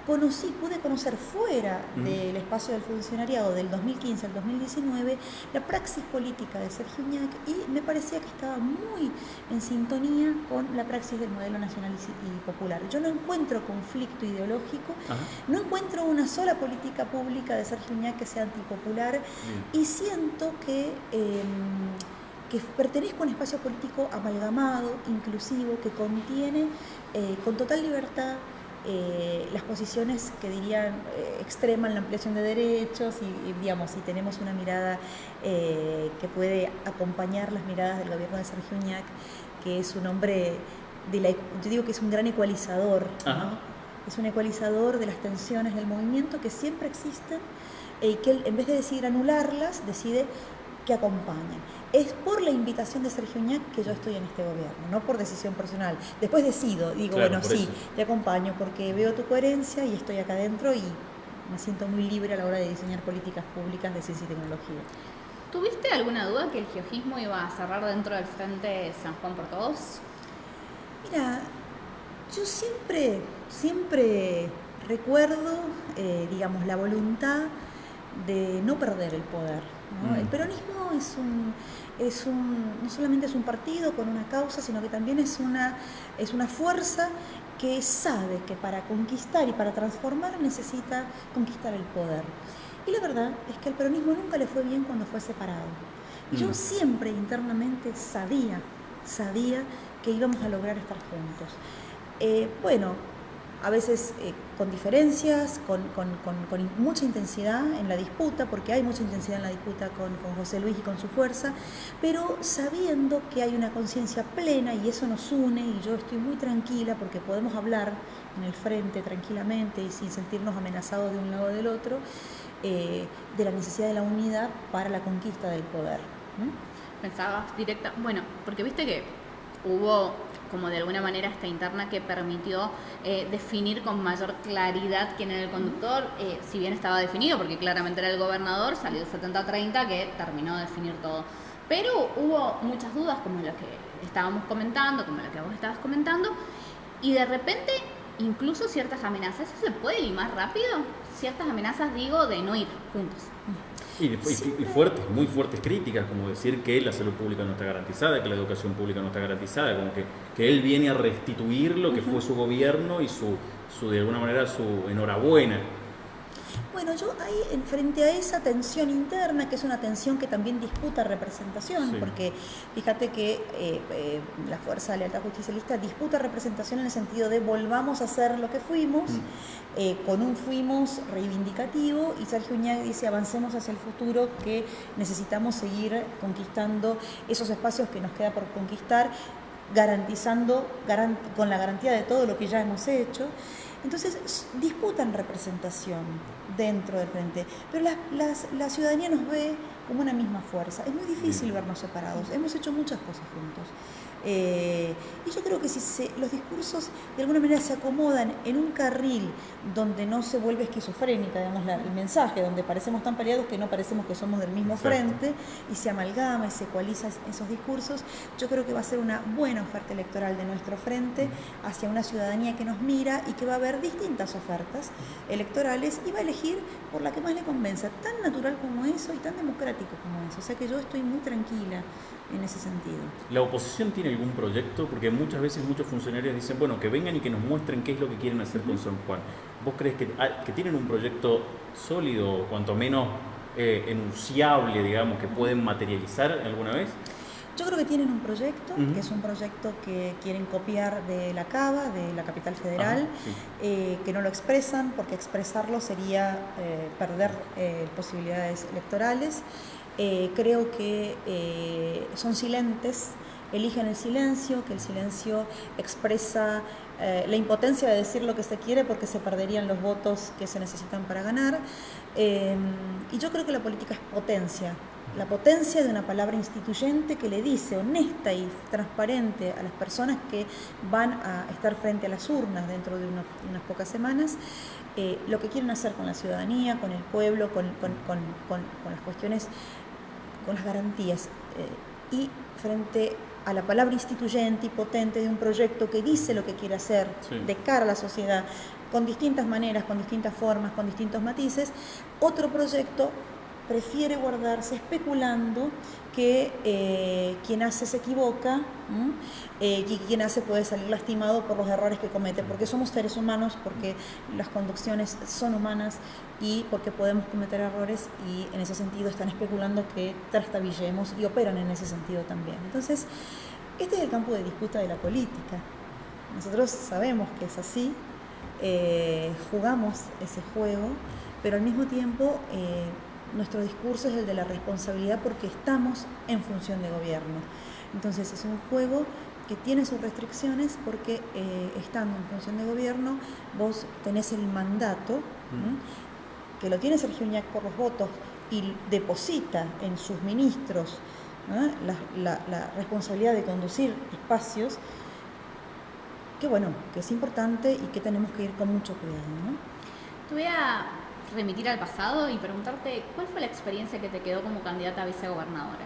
pude conocer fuera del espacio del funcionariado del 2015 al 2019 la praxis política de Sergio Uñac, y me parecía que estaba muy en sintonía con la praxis del modelo nacional y popular. Yo no encuentro conflicto ideológico, no encuentro una sola política pública de Sergio Uñac que sea antipopular, y siento que pertenezco a un espacio político amalgamado, inclusivo, que contiene con total libertad las posiciones que dirían extreman la ampliación de derechos y tenemos una mirada que puede acompañar las miradas del gobierno de Sergio Uñac, que es un hombre yo digo que es un gran ecualizador, ¿no? Es un ecualizador de las tensiones del movimiento que siempre existen, y que él, en vez de decidir anularlas, decide que acompañan. Es por la invitación de Sergio Uñac que yo estoy en este gobierno, no por decisión personal. Después decido, digo, Claro, bueno, por sí, eso. te acompaño porque veo tu coherencia y estoy acá adentro y me siento muy libre a la hora de diseñar políticas públicas de ciencia y tecnología. ¿Tuviste alguna duda que el geojismo iba a cerrar dentro del Frente San Juan por Todos? Mira, yo siempre recuerdo, digamos, la voluntad de no perder el poder, ¿no? El peronismo no solamente es un partido con una causa, sino que también es una fuerza que sabe que para conquistar y para transformar necesita conquistar el poder. Y la verdad es que al peronismo nunca le fue bien cuando fue separado. Y yo siempre internamente sabía que íbamos a lograr estar juntos. Bueno, a veces con diferencias, con mucha intensidad en la disputa, porque hay mucha intensidad en la disputa con José Luis y con su fuerza, pero sabiendo que hay una conciencia plena y eso nos une, y yo estoy muy tranquila porque podemos hablar en el frente tranquilamente y sin sentirnos amenazados de un lado o del otro, de la necesidad de la unidad para la conquista del poder. Pensabas directa, bueno, porque viste que hubo como de alguna manera esta interna que permitió definir con mayor claridad quién era el conductor, si bien estaba definido, porque claramente era el gobernador, salió el 70-30 que terminó de definir todo. Pero hubo muchas dudas, como lo que estábamos comentando, como lo que vos estabas comentando, y de repente incluso ciertas amenazas, ¿eso se puede limar rápido? Ciertas amenazas, digo, de no ir juntos. Y fuertes, muy fuertes críticas, como decir que la salud pública no está garantizada, que la educación pública no está garantizada, como que él viene a restituir lo que fue su gobierno y su de alguna manera su enhorabuena. Bueno, yo ahí, frente a esa tensión interna, que es una tensión que también disputa representación, porque fíjate que la Fuerza de Lealtad Justicialista disputa representación en el sentido de volvamos a ser lo que fuimos, con un fuimos reivindicativo, y Sergio Uñac dice avancemos hacia el futuro, que necesitamos seguir conquistando esos espacios que nos queda por conquistar, garantizando con la garantía de todo lo que ya hemos hecho. Entonces disputan representación dentro del frente, pero la ciudadanía nos ve como una misma fuerza. Es muy difícil vernos separados, hemos hecho muchas cosas juntos. Y yo creo que si los discursos de alguna manera se acomodan en un carril donde no se vuelve esquizofrénica, digamos, el mensaje, donde parecemos tan peleados que no parecemos que somos del mismo frente, y se amalgama y se ecualiza esos discursos, yo creo que va a ser una buena oferta electoral de nuestro frente hacia una ciudadanía que nos mira y que va a ver distintas ofertas electorales y va a elegir por la que más le convenza, tan natural como eso y tan democrático como eso. O sea que yo estoy muy tranquila en ese sentido. ¿La oposición tiene algún proyecto? Porque muchas veces muchos funcionarios dicen, bueno, que vengan y que nos muestren qué es lo que quieren hacer con San Juan. ¿Vos crees que tienen un proyecto sólido, cuanto menos enunciable, digamos, que pueden materializar alguna vez? Yo creo que tienen un proyecto, que es un proyecto que quieren copiar de la Cava, de la capital federal, que no lo expresan, porque expresarlo sería perder posibilidades electorales. Creo que son silentes, eligen el silencio, que el silencio expresa la impotencia de decir lo que se quiere porque se perderían los votos que se necesitan para ganar. Y yo creo que la política es potencia. La potencia de una palabra instituyente que le dice honesta y transparente a las personas que van a estar frente a las urnas dentro de unas pocas semanas, lo que quieren hacer con la ciudadanía, con el pueblo, con las cuestiones, con las garantías. Y frente a la palabra instituyente y potente de un proyecto que dice lo que quiere hacer de cara a la sociedad, con distintas maneras, con distintas formas, con distintos matices, otro proyecto prefiere guardarse especulando que quien hace se equivoca, y quien hace puede salir lastimado por los errores que comete, porque somos seres humanos, porque las conducciones son humanas y porque podemos cometer errores, y en ese sentido están especulando que trastabillemos y operan en ese sentido también. Entonces, este es el campo de disputa de la política. Nosotros sabemos que es así, jugamos ese juego, pero al mismo tiempo nuestro discurso es el de la responsabilidad porque estamos en función de gobierno. Entonces es un juego que tiene sus restricciones porque estando en función de gobierno vos tenés el mandato, que lo tiene Sergio Uñac por los votos y deposita en sus ministros, ¿no?, la responsabilidad de conducir espacios, que bueno, que es importante y que tenemos que ir con mucho cuidado, ¿no? Te voy a remitir al pasado y preguntarte cuál fue la experiencia que te quedó como candidata a vicegobernadora.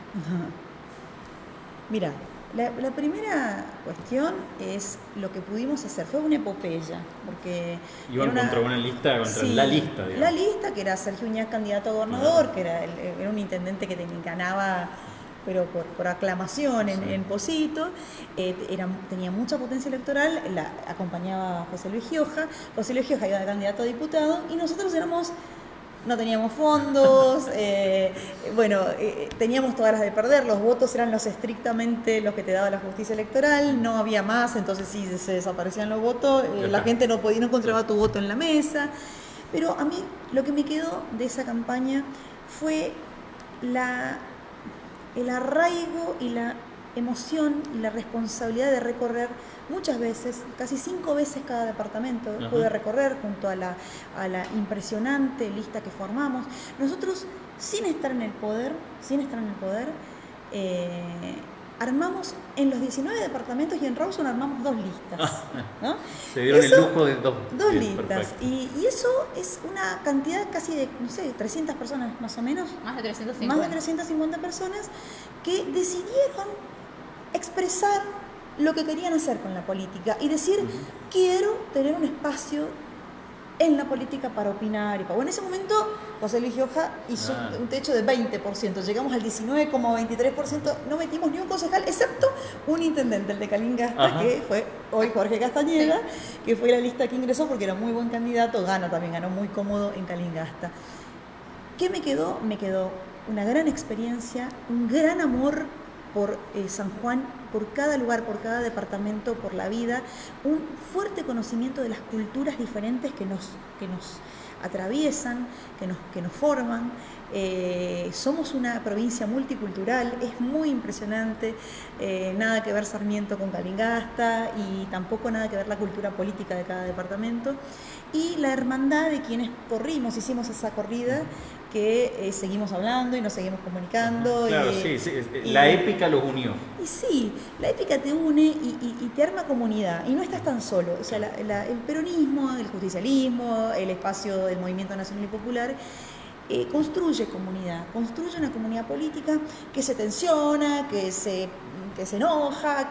Mira, la primera cuestión es lo que pudimos hacer. Fue una epopeya, porque... Iban contra una lista, contra la lista, digamos. La lista, que era Sergio Uñaz, candidato a gobernador, que era un intendente que ganaba, pero por aclamación en Posito, tenía mucha potencia electoral, la acompañaba José Luis Gioja iba de candidato a diputado, y nosotros no teníamos fondos, teníamos todas las de perder, los votos eran estrictamente los que te daba la justicia electoral, no había más, entonces sí se desaparecían los votos, la gente no encontraba tu voto en la mesa, pero a mí lo que me quedó de esa campaña fue el arraigo y la emoción y la responsabilidad de recorrer muchas veces, casi 5 veces cada departamento. Ajá. Pude recorrer junto a la impresionante lista que formamos. Nosotros, sin estar en el poder, armamos en los 19 departamentos, y en Rawson armamos 2 listas, ¿no? Se dieron el lujo de 2 listas. Y eso es una cantidad casi de, 300 personas más o menos. Más de 350. Más de 350 personas que decidieron expresar lo que querían hacer con la política y decir, quiero tener un espacio en la política para opinar. En ese momento José Luis Gioja hizo un techo de 20%, llegamos al 19,23%, no metimos ni un concejal, excepto un intendente, el de Calingasta, que fue hoy Jorge Castañeda, que fue la lista que ingresó porque era muy buen candidato, ganó muy cómodo en Calingasta. ¿Qué me quedó? Me quedó una gran experiencia, un gran amor por San Juan, por cada lugar, por cada departamento, por la vida, un fuerte conocimiento de las culturas diferentes que nos atraviesan, que nos forman. Somos una provincia multicultural, es muy impresionante, nada que ver Sarmiento con Calingasta y tampoco nada que ver la cultura política de cada departamento, y la hermandad de quienes hicimos esa corrida, que seguimos hablando y nos seguimos comunicando. Claro, la épica los unió. Y sí, la épica te une y te arma comunidad, y no estás tan solo. O sea, el peronismo, el justicialismo, el espacio del Movimiento Nacional y Popular construye comunidad, construye una comunidad política que se tensiona, que se enoja,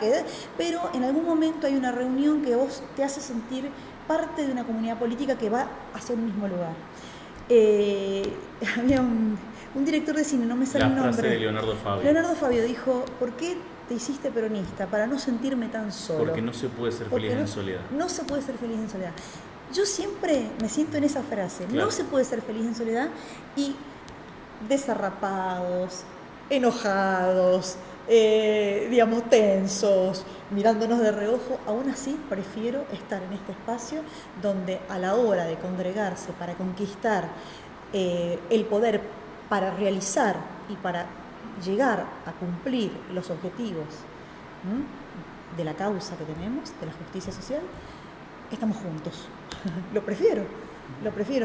pero en algún momento hay una reunión que vos te hace sentir parte de una comunidad política que va hacia un mismo lugar. Había un director de cine, no me sale el nombre. La frase de Leonardo Fabio. Leonardo Fabio dijo, ¿por qué te hiciste peronista? Para no sentirme tan solo. Porque no se puede ser feliz en soledad. No se puede ser feliz en soledad. Yo siempre me siento en esa frase. Claro. No se puede ser feliz en soledad, y desarrapados, enojados, tensos, mirándonos de reojo, aún así prefiero estar en este espacio donde a la hora de congregarse para conquistar el poder, para realizar y para llegar a cumplir los objetivos de la causa que tenemos, de la justicia social, estamos juntos. Lo prefiero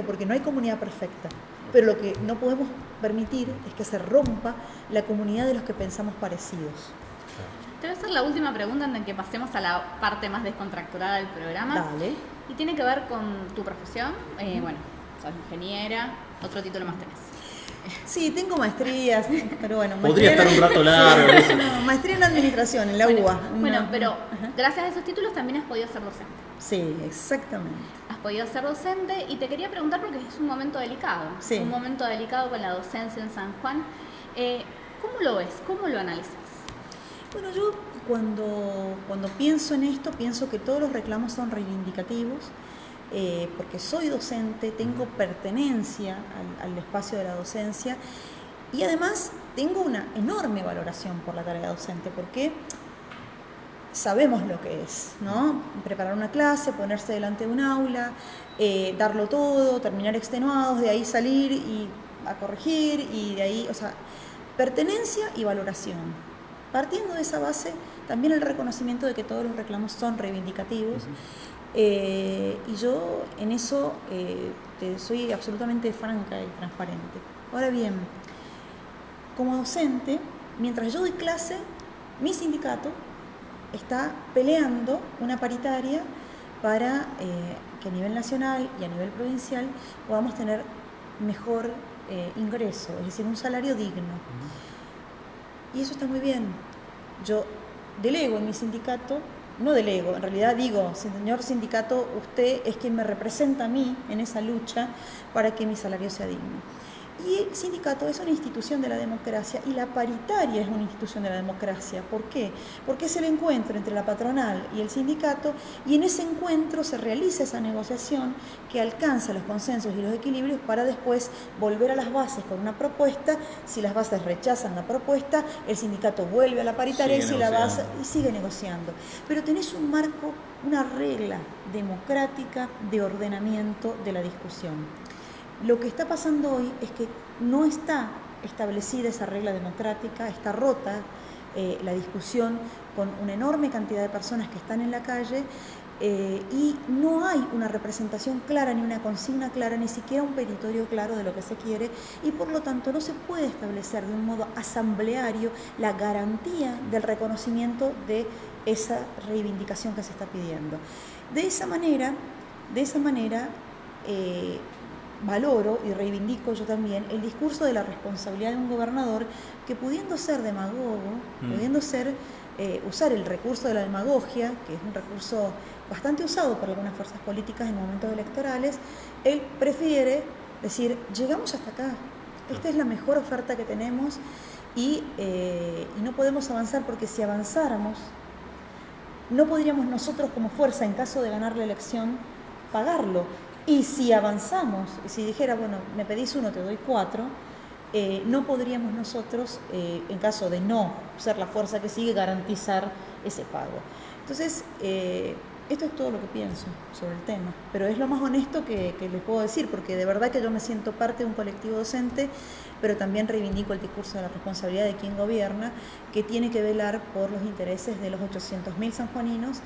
porque no hay comunidad perfecta, pero lo que no podemos permitir es que se rompa la comunidad de los que pensamos parecidos. Te voy a hacer la última pregunta antes de que pasemos a la parte más descontracturada del programa. Dale. Y tiene que ver con tu profesión. Sos ingeniera, otro título más tenés. Sí, tengo maestrías, pero bueno. Podría estar un rato largo. Maestría en administración, en la UBA. Pero gracias a esos títulos también has podido ser docente. Sí, exactamente. Has podido ser docente, y te quería preguntar, porque es un momento delicado. Sí. Un momento delicado con la docencia en San Juan. ¿Cómo lo ves? ¿Cómo lo analizas? Bueno, yo cuando pienso en esto, pienso que todos los reclamos son reivindicativos, porque soy docente, tengo pertenencia al espacio de la docencia, y además tengo una enorme valoración por la tarea docente, porque sabemos lo que es, ¿no? Preparar una clase, ponerse delante de un aula, darlo todo, terminar extenuados, de ahí salir y a corregir, y de ahí, pertenencia y valoración. Partiendo de esa base, también el reconocimiento de que todos los reclamos son reivindicativos. Y yo en eso soy absolutamente franca y transparente. Ahora bien, como docente, mientras yo doy clase, mi sindicato está peleando una paritaria para que a nivel nacional y a nivel provincial podamos tener mejor ingreso, es decir, un salario digno. Y eso está muy bien. Yo delego en mi sindicato, no delego, en realidad digo, señor sindicato, usted es quien me representa a mí en esa lucha para que mi salario sea digno. Y el sindicato es una institución de la democracia y la paritaria es una institución de la democracia. ¿Por qué? Porque es el encuentro entre la patronal y el sindicato y en ese encuentro se realiza esa negociación que alcanza los consensos y los equilibrios para después volver a las bases con una propuesta. Si las bases rechazan la propuesta, el sindicato vuelve a la paritaria y sigue negociando. Pero tenés un marco, una regla democrática de ordenamiento de la discusión. Lo que está pasando hoy es que no está establecida esa regla democrática, está rota la discusión con una enorme cantidad de personas que están en la calle y no hay una representación clara, ni una consigna clara, ni siquiera un petitorio claro de lo que se quiere y por lo tanto no se puede establecer de un modo asambleario la garantía del reconocimiento de esa reivindicación que se está pidiendo. De esa manera, valoro y reivindico yo también el discurso de la responsabilidad de un gobernador que pudiendo ser demagogo, pudiendo ser usar el recurso de la demagogia, que es un recurso bastante usado por algunas fuerzas políticas en momentos electorales, él prefiere decir, llegamos hasta acá, esta es la mejor oferta que tenemos y no podemos avanzar porque si avanzáramos, no podríamos nosotros como fuerza, en caso de ganar la elección, pagarlo. Y si avanzamos, si dijera, bueno, me pedís 1, te doy 4, no podríamos nosotros, en caso de no ser la fuerza que sigue, garantizar ese pago. Entonces, esto es todo lo que pienso sobre el tema, pero es lo más honesto que les puedo decir, porque de verdad que yo me siento parte de un colectivo docente, pero también reivindico el discurso de la responsabilidad de quien gobierna, que tiene que velar por los intereses de los 800.000 sanjuaninos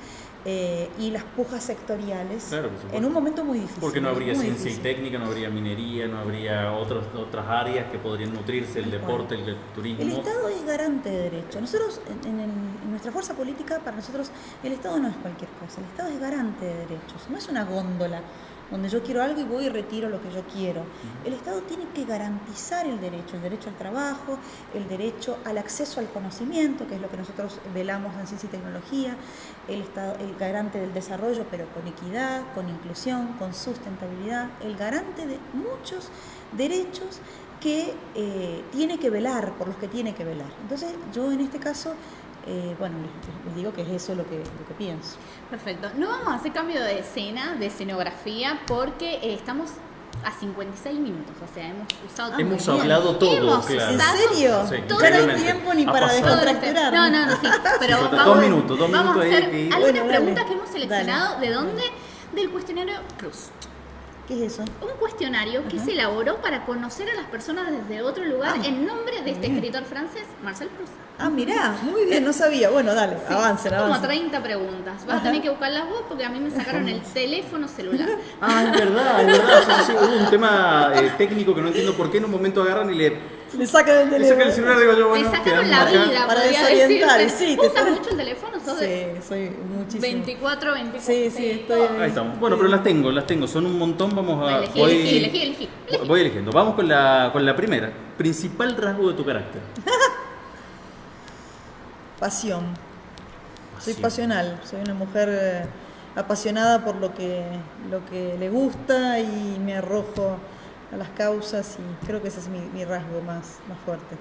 y las pujas sectoriales, claro, en un momento muy difícil. Porque no habría ciencia y técnica, no habría minería, no habría otras áreas que podrían nutrirse, el deporte, el turismo. El Estado es garante de derechos. Nosotros, en nuestra fuerza política, para nosotros, el Estado no es cualquier cosa, el Estado es garante de derechos, no es una góndola donde yo quiero algo y voy y retiro lo que yo quiero. El Estado tiene que garantizar el derecho al trabajo, el derecho al acceso al conocimiento, que es lo que nosotros velamos en ciencia y tecnología, el garante del desarrollo, pero con equidad, con inclusión, con sustentabilidad, el garante de muchos derechos que tiene que velar, por los que tiene que velar. Entonces, yo en este caso, bueno, les digo que es eso lo que pienso. Perfecto. No vamos a hacer cambio de escena, de escenografía, porque estamos a 56 minutos, o sea, hemos usado... Hemos hablado todo, claro. ¿En serio? Sí, todo el tiempo ni para descontracturar. No, sí, pero dos minutos vamos a hacer ahí. algunas preguntas que hemos seleccionado. ¿De dónde? Del cuestionario Cruz. ¿Qué es eso? Un cuestionario que se elaboró para conocer a las personas desde otro lugar en nombre de este escritor francés, Marcel Proust. Ah, mirá, muy bien, no sabía. Bueno, dale, sí, avancen. Como 30 preguntas. Vas a tener que buscarlas vos porque a mí me sacaron el teléfono celular. Ah, es verdad. Sí, hubo un tema técnico que no entiendo por qué en un momento agarran y le sacan el teléfono. Le sacan el celular, digo yo, bueno, le sacaron la vida, para desorientar. Sí, ¿usas mucho el teléfono? Sí, soy muchísimo. 24, 24. Sí, estoy ahí estamos. Bueno, pero las tengo, son un montón, vamos a... Elegí. Voy eligiendo. Vamos con la primera. Principal rasgo de tu carácter. Pasión. Soy pasional, soy una mujer apasionada por lo que le gusta y me arrojo a las causas y creo que ese es mi rasgo más fuerte.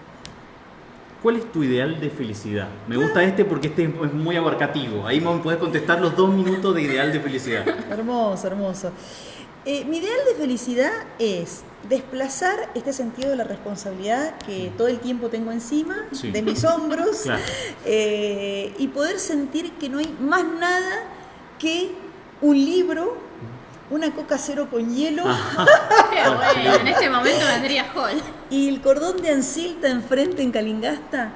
¿Cuál es tu ideal de felicidad? Me gusta porque este es muy abarcativo. Ahí me puedes contestar los 2 minutos de ideal de felicidad. Hermoso. Mi ideal de felicidad es desplazar este sentido de la responsabilidad que todo el tiempo tengo encima, de mis hombros, claro. Y poder sentir que no hay más nada que un libro, una Coca Cero con hielo. Qué bueno, en este momento vendría Hall. Y el cordón de Ancilta enfrente en Calingasta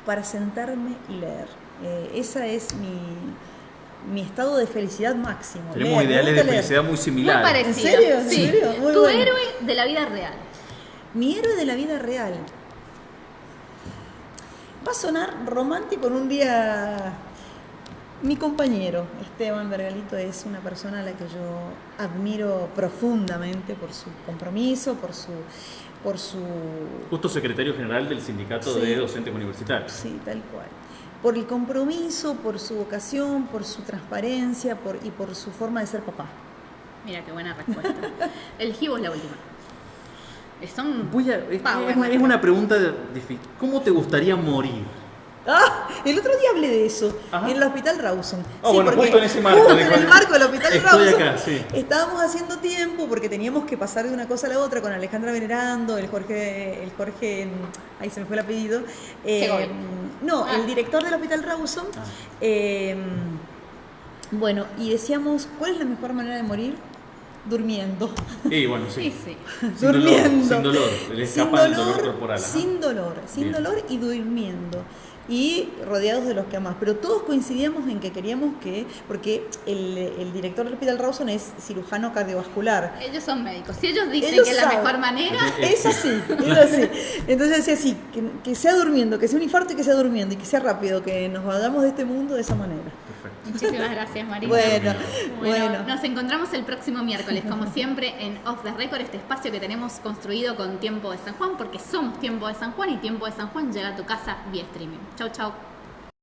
para sentarme y leer. Esa es mi estado de felicidad máximo. Tenemos ideales de felicidad muy similares. Muy parecido. ¿En serio? Sí. ¿En serio? Muy tu bueno. héroe de la vida real. Mi héroe de la vida real. Va a sonar romántico en un día. Mi compañero, Esteban Bergalito, es una persona a la que yo admiro profundamente por su compromiso, por su Justo secretario general del sindicato de docentes universitarios. Sí, tal cual. Por el compromiso, por su vocación, por su transparencia y por su forma de ser papá. Mira qué buena respuesta. Elegí vos la última. Son Es una pregunta difícil. ¿Cómo te gustaría morir? El otro día hablé de eso, Ajá. en el Hospital Rawson. Bueno, justo en ese marco. En el marco del Hospital Estoy Rawson. acá, sí. Estábamos haciendo tiempo porque teníamos que pasar de una cosa a la otra con Alejandra Venerando, el Jorge, ahí se me fue el apellido. El director del Hospital Rawson. Bueno, y decíamos, ¿cuál es la mejor manera de morir? Durmiendo. Sí, bueno, sí. Sí. Durmiendo. Sin dolor. Le escapa el dolor corporal. Sin dolor y durmiendo. Y rodeados de los que amás. Pero todos coincidíamos en que queríamos porque el director del Hospital Rawson es cirujano cardiovascular. Ellos son médicos. Si ellos dicen Ellos que es la mejor manera, es así. Entonces decía así, que sea durmiendo, que sea un infarto y que sea durmiendo y que sea rápido, que nos vayamos de este mundo de esa manera. Perfecto. muchísimas gracias, Marina. Bueno. Nos encontramos el próximo miércoles, como siempre, en Off the Record, este espacio que tenemos construido con Tiempo de San Juan, porque somos Tiempo de San Juan y Tiempo de San Juan llega a tu casa vía streaming. Chau, chau.